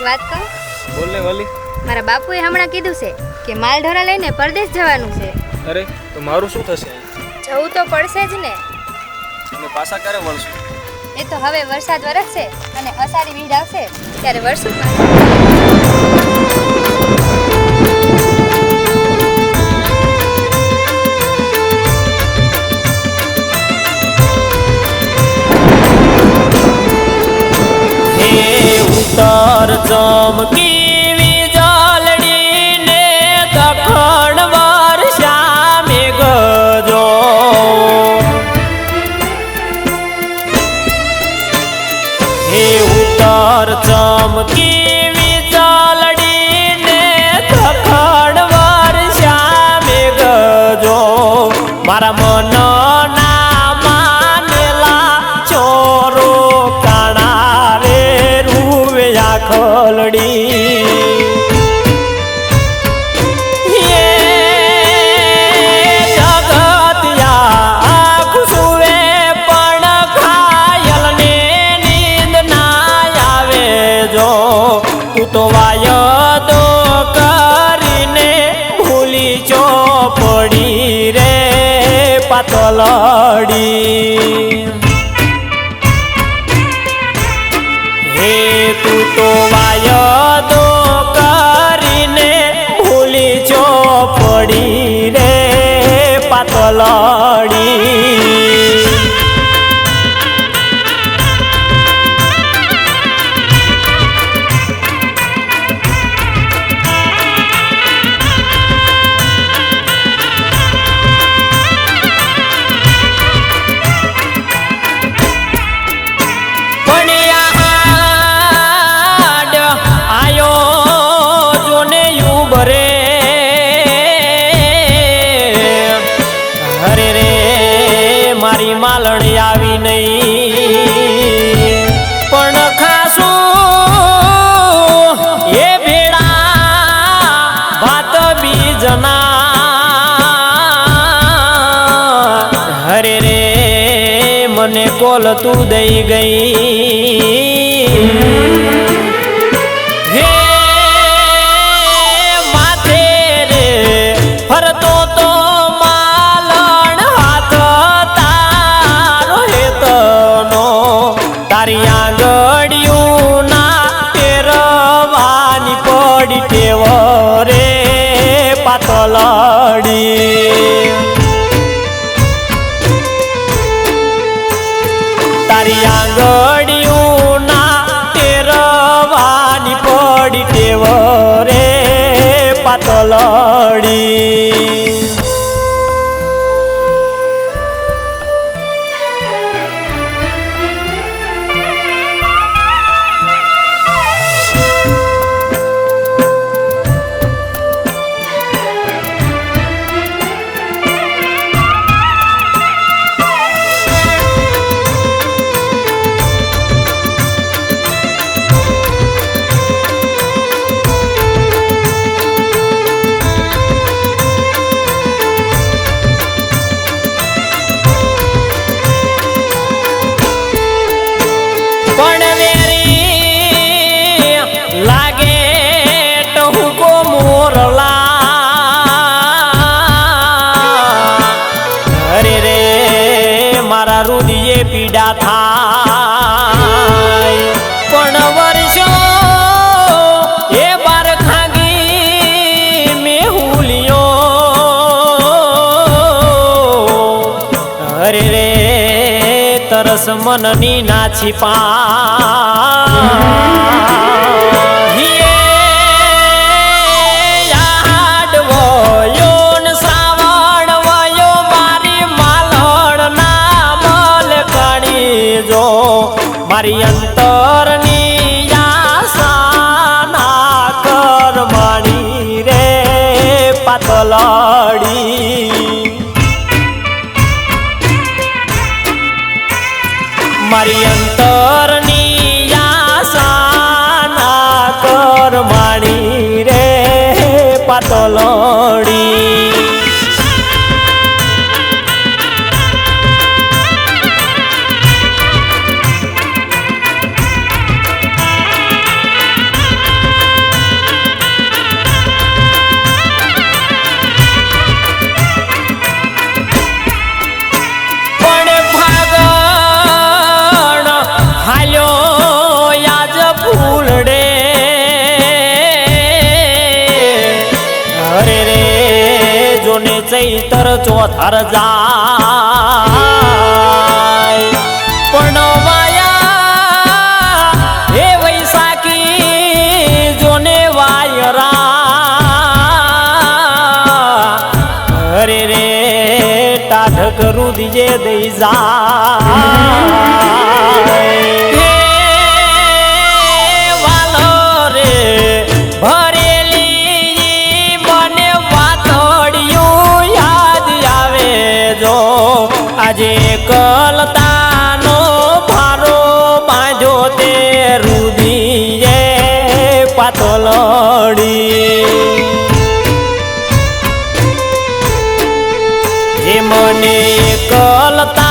વાત કહું? બોલ ને વલી. મારા બાપુએ હમણાં કીધું છે કે માલ ઢોરા લઈને પરદેશ જવાનું છે. અરે તો મારું શું થશે? જવું તો પડશે જ ને. અમે પાછા ક્યારે વળશું? એ તો હવે વરસાદ વરસશે અને અષાઢી બીજ આવશે ત્યારે વરસું. ઉત્તર ચમકી વીજળી ને દખણ વર્ષા મેઘજો હે ઉત્તર ચમકી વીજળી ને દખણ વર્ષા મેઘજો મારા મન તો વાયદો કરીને ભૂલી ચોપડી રે પાતળડી હે તું તો વાયદો કરીને ભૂલી ચોપડી રે પાતળડી માલણી આવી નહીં પણ ખાસું એ ભેડા ભાત બીજના હરે રે મને કોલ તું દઈ ગઈ હે માથે રે ફરતો તો તારી આંગળીયું ના તેરવાની પડી ટેવ રે પાતળડી તારી આંગળીયું ના તેરવાની પડી ટેવ રે પાતળડી પીડા થાય પણ વર્ષો એ બાર ખાગી મેહુલિયો હરે રે તરસ મનની ના છીપા મારી અંતરની આશા ના કરમાણી રે પાતળડી મારી અંતરની ચૈતર ચોથર જાય પણ વાયા હે વૈશાખી જોને વાયરા અરે રે ટાઢક રુદિયે દઈ જાય હે વાલો રે ભરેલી મને વાતડિયું યાદ આવે જો આજે કલતાનો ભારો બાંધ્યો તે રુદિયે પાતળડી જે મને કલતા